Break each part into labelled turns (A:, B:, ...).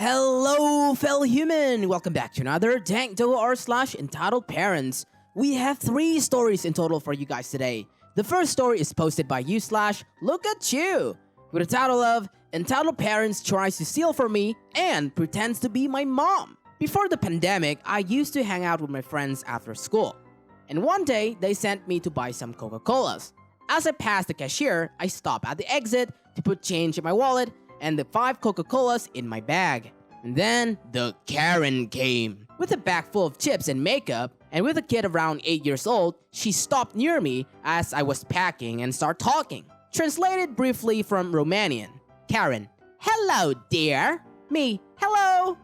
A: Hello, fellow human! Welcome back to another Dank Doggo rSlash entitled Parents. We have 3 stories in total for you guys today. The first story is posted by wSlash Look at You, with the title of Entitled Parents Tries to Steal From Me and Pretends to Be My Mom. Before the pandemic, I used to hang out with my friends after school. And one day, they sent me to buy some Coca-Colas. As I passed the cashier, I stopped at the exit to put change in my wallet and the 5 Coca-Colas in my bag. And then, the Karen came. With a bag full of chips and makeup, and with a kid around 8 years old, she stopped near me as I was packing and started talking. Translated briefly from Romanian. Karen: Hello, dear. Me: Hello.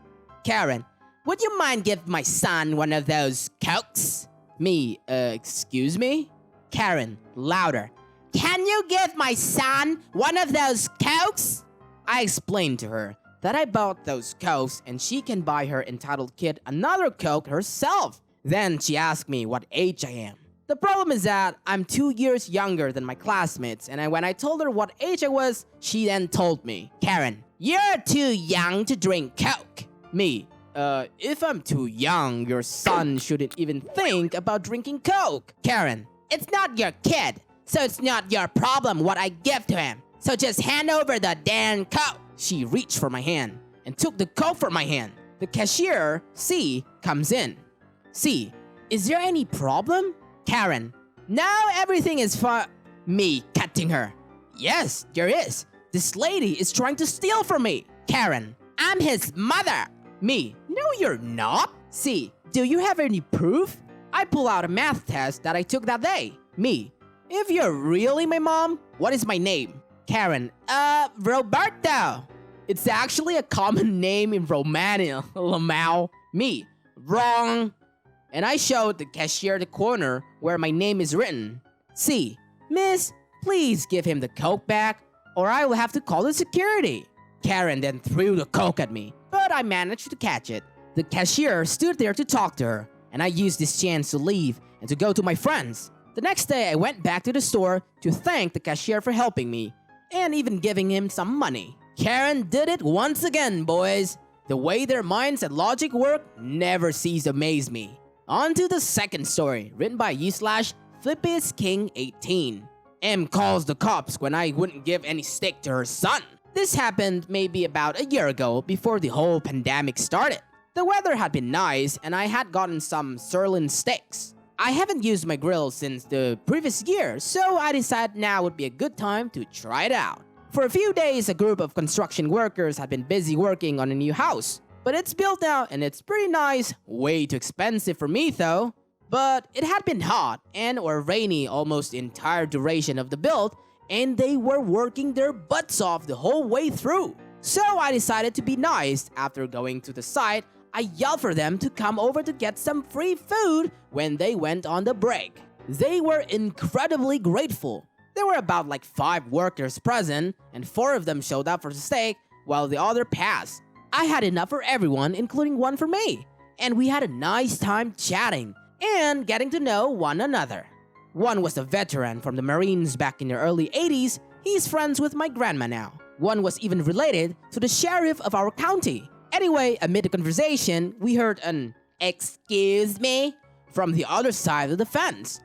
A: Karen: Would you mind give my son one of those Cokes? Me: Excuse me? Karen, louder: Can you give my son one of those Cokes? I explained to her that I bought those Cokes and she can buy her entitled kid another Coke herself. Then she asked me what age I am. The problem is that I'm 2 years younger than my classmates, and when I told her what age I was, she then told me, Karen, you're too young to drink Coke. Me: If I'm too young, your son shouldn't even think about drinking Coke. Karen: It's not your kid, so it's not your problem what I give to him. So just hand over the damn Coke. She reached for my hand and took the Coke from my hand. The cashier, C, comes in. C: Is there any problem? Karen: Now everything is fine. Me, cutting her: Yes, there is. This lady is trying to steal from me. Karen: I'm his mother. Me: No, you're not. C: Do you have any proof? I pull out a math test that I took that day. Me: If you're really my mom, what is my name? Karen: Roberto. It's actually a common name in Romania, Lamau. Me: Wrong. And I showed the cashier the corner where my name is written. C: Miss, please give him the Coke back, or I will have to call the security. Karen then threw the Coke at me, but I managed to catch it. The cashier stood there to talk to her, and I used this chance to leave and to go to my friends. The next day, I went back to the store to thank the cashier for helping me, and even giving him some money. Karen did it once again, boys. The way their minds and logic work never cease to amaze me. On to the second story, written by wSlash Flippy'sKing18. M calls the cops when I wouldn't give any steak to her son. This happened maybe about a year ago, before the whole pandemic started. The weather had been nice, and I had gotten some sirloin steaks. I haven't used my grill since the previous year, so I decided now would be a good time to try it out. For a few days, a group of construction workers had been busy working on a new house. But it's built now and it's pretty nice. Way too expensive for me though. But it had been hot and or rainy almost the entire duration of the build, and they were working their butts off the whole way through. So I decided to be nice. After going to the site, I yelled for them to come over to get some free food when they went on the break. They were incredibly grateful. There were about like 5 workers present, and 4 of them showed up for the steak while the other passed. I had enough for everyone, including one for me, and we had a nice time chatting and getting to know one another. One was a veteran from the Marines back in the early 80s. He's friends with my grandma now. One was even related to the sheriff of our county. Anyway, amid the conversation, we heard an "Excuse me" from the other side of the fence.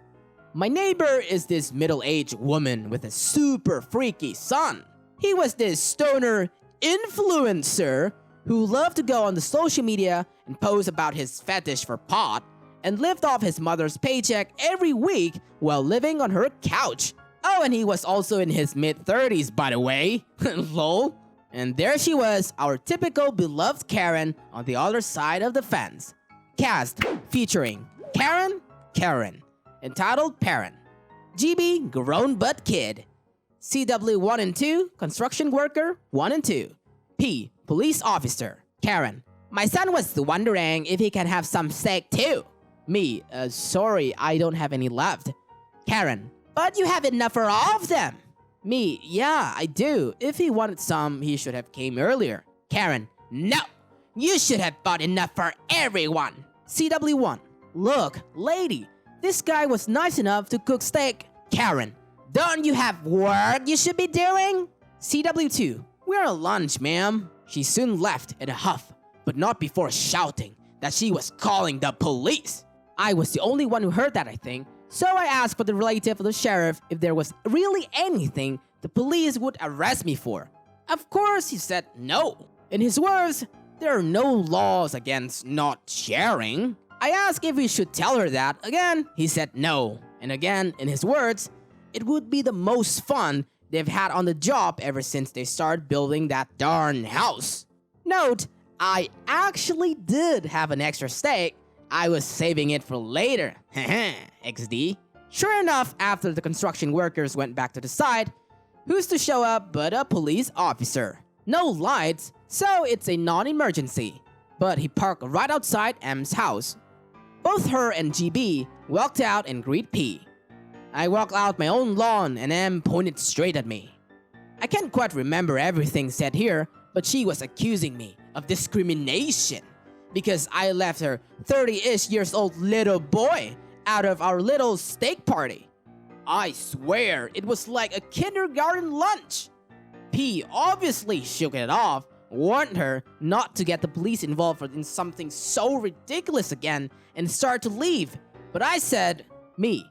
A: My neighbor is this middle-aged woman with a super freaky son. He was this stoner influencer who loved to go on the social media and post about his fetish for pot and lived off his mother's paycheck every week while living on her couch. Oh, and he was also in his mid-30s, by the way. Lol. And there she was, our typical beloved Karen on the other side of the fence. Cast featuring Karen, entitled Parent. GB, grown butt kid. CW 1 and 2, construction worker 1 and 2. P, police officer. Karen: My son was wondering if he can have some steak too. Me: Sorry, I don't have any left. Karen: But you have enough for all of them. Me: Yeah, I do. If he wanted some, he should have came earlier. Karen: No, you should have bought enough for everyone. CW1: Look, lady, this guy was nice enough to cook steak. Karen: Don't you have work you should be doing? CW2: We're at lunch, ma'am. She soon left in a huff, but not before shouting that she was calling the police. I was the only one who heard that, I think, so I asked for the relative of the sheriff if there was really anything the police would arrest me for. Of course, he said no. In his words, there are no laws against not sharing. I asked if we should tell her that. Again, he said no. And again, in his words, it would be the most fun they've had on the job ever since they started building that darn house. Note, I actually did have an extra steak. I was saving it for later. XD. Sure enough, after the construction workers went back to the site, who's to show up but a police officer? No lights, so it's a non-emergency. But he parked right outside M's house. Both her and GB walked out and greeted P. I walked out my own lawn and M pointed straight at me. I can't quite remember everything said here, but she was accusing me of discrimination because I left her 30-ish years old little boy out of our little steak party. I swear it was like a kindergarten lunch. P obviously shook it off, warned her not to get the police involved in something so ridiculous again, and started to leave. But I said, me,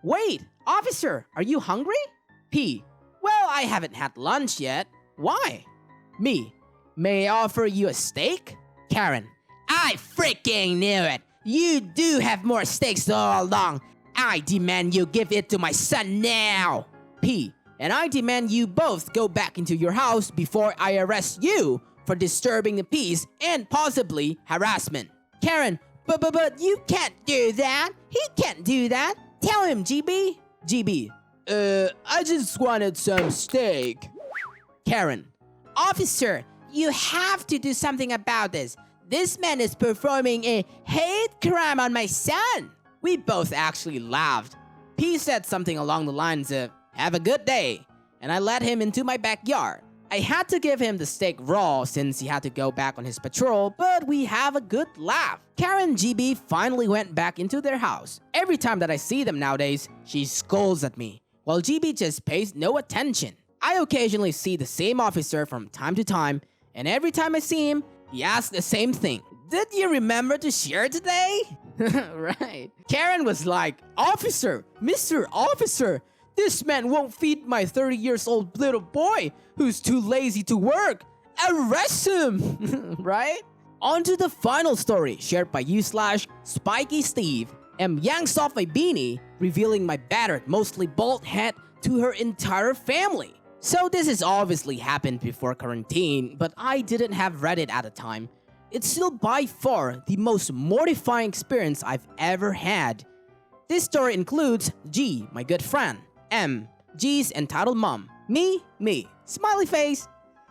A: wait, officer, are you hungry? P, well, I haven't had lunch yet. Why? Me, may I offer you a steak? Karen, I freaking knew it. You do have more steaks all along. I demand you give it to my son now. P, and I demand you both go back into your house before I arrest you for disturbing the peace and possibly harassment. Karen, but you can't do that. He can't do that. Tell him, GB. GB, I just wanted some steak. Karen, officer, you have to do something about this. This man is performing a hate crime on my son. We both actually laughed. P said something along the lines of, have a good day, and I let him into my backyard. I had to give him the steak raw since he had to go back on his patrol, but we have a good laugh. Karen and GB finally went back into their house. Every time that I see them nowadays, she scolds at me, while GB just pays no attention. I occasionally see the same officer from time to time, and every time I see him, he asks the same thing. Did you remember to share today? Right. Karen was like, Officer, Mr. Officer, this man won't feed my 30 years old little boy who's too lazy to work. Arrest him! Right? On to the final story shared by /, Spiky Steve. M yanks off my beanie, revealing my battered, mostly bald head to her entire family. So this has obviously happened before quarantine, but I didn't have Reddit at the time. It's still by far the most mortifying experience I've ever had. This story includes G, my good friend, M, G's entitled mom, me, smiley face.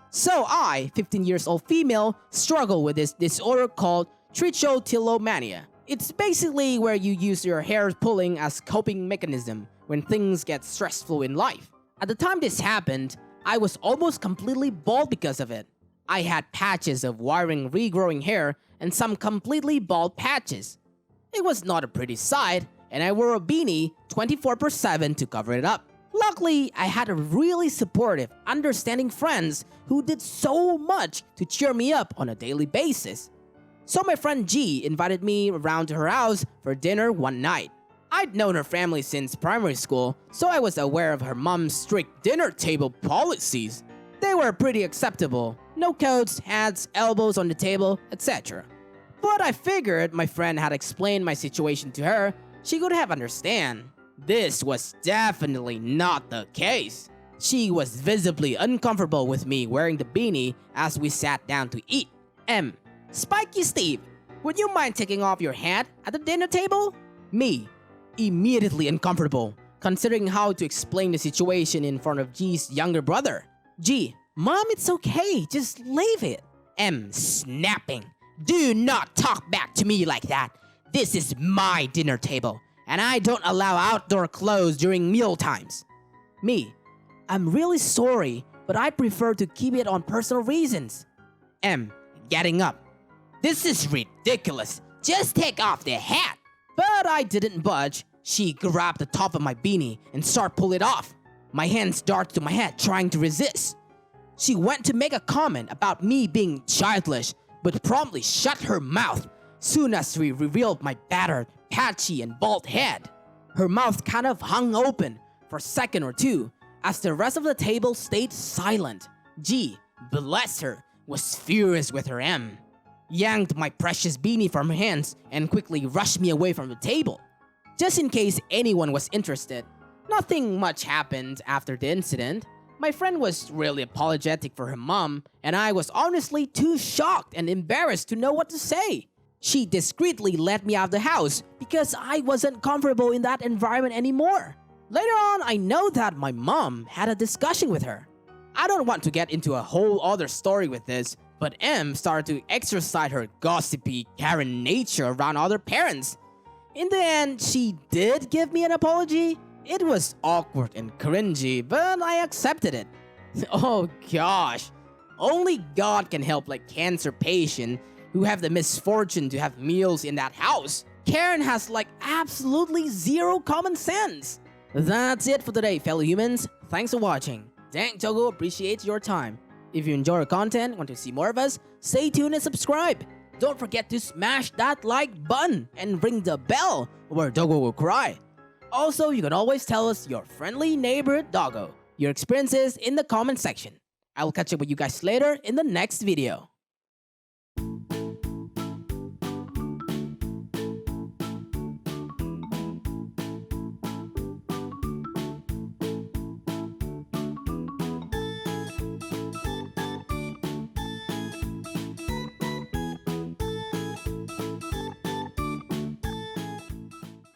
A: So I, 15 years old female, struggle with this disorder called trichotillomania. It's basically where you use your hair pulling as coping mechanism when things get stressful in life. At the time this happened, I was almost completely bald because of it. I had patches of wiring regrowing hair and some completely bald patches. It was not a pretty sight, and I wore a beanie 24/7 to cover it up. Luckily, I had a really supportive, understanding friends who did so much to cheer me up on a daily basis. So my friend G invited me around to her house for dinner one night. I'd known her family since primary school, so I was aware of her mom's strict dinner table policies. They were pretty acceptable. No coats, hats, elbows on the table, etc. But I figured my friend had explained my situation to her, she could have understand. This was definitely not the case. She was visibly uncomfortable with me wearing the beanie as we sat down to eat. M, Spiky Steve, would you mind taking off your hat at the dinner table? Me, immediately uncomfortable, considering how to explain the situation in front of G's younger brother. G, Mom, it's okay, just leave it. M, snapping, do not talk back to me like that. This is my dinner table, and I don't allow outdoor clothes during meal times. Me, I'm really sorry, but I prefer to keep it on personal reasons. M, getting up, this is ridiculous, just take off the hat. But I didn't budge. She grabbed the top of my beanie and started pulling it off. My hands darted to my head trying to resist. She went to make a comment about me being childish, but promptly shut her mouth soon as she revealed my battered, patchy, and bald head. Her mouth kind of hung open for a second or two as the rest of the table stayed silent. G, bless her, was furious with her M, yanked my precious beanie from her hands and quickly rushed me away from the table. Just in case anyone was interested, nothing much happened after the incident. My friend was really apologetic for her mom, and I was honestly too shocked and embarrassed to know what to say. She discreetly let me out of the house because I wasn't comfortable in that environment anymore. Later on, I know that my mom had a discussion with her. I don't want to get into a whole other story with this, but M started to exercise her gossipy Karen nature around other parents. In the end, she did give me an apology. It was awkward and cringy, but I accepted it. Oh gosh, only God can help like cancer patient who have the misfortune to have meals in that house. Karen has like absolutely zero common sense. That's it for today, fellow humans. Thanks for watching. Dank Doggo appreciates your time. If you enjoy our content, want to see more of us, stay tuned and subscribe. Don't forget to smash that like button and ring the bell where Doggo will cry. Also, you can always tell us your friendly neighborhood doggo, your experiences in the comment section. I will catch up with you guys later in the next video.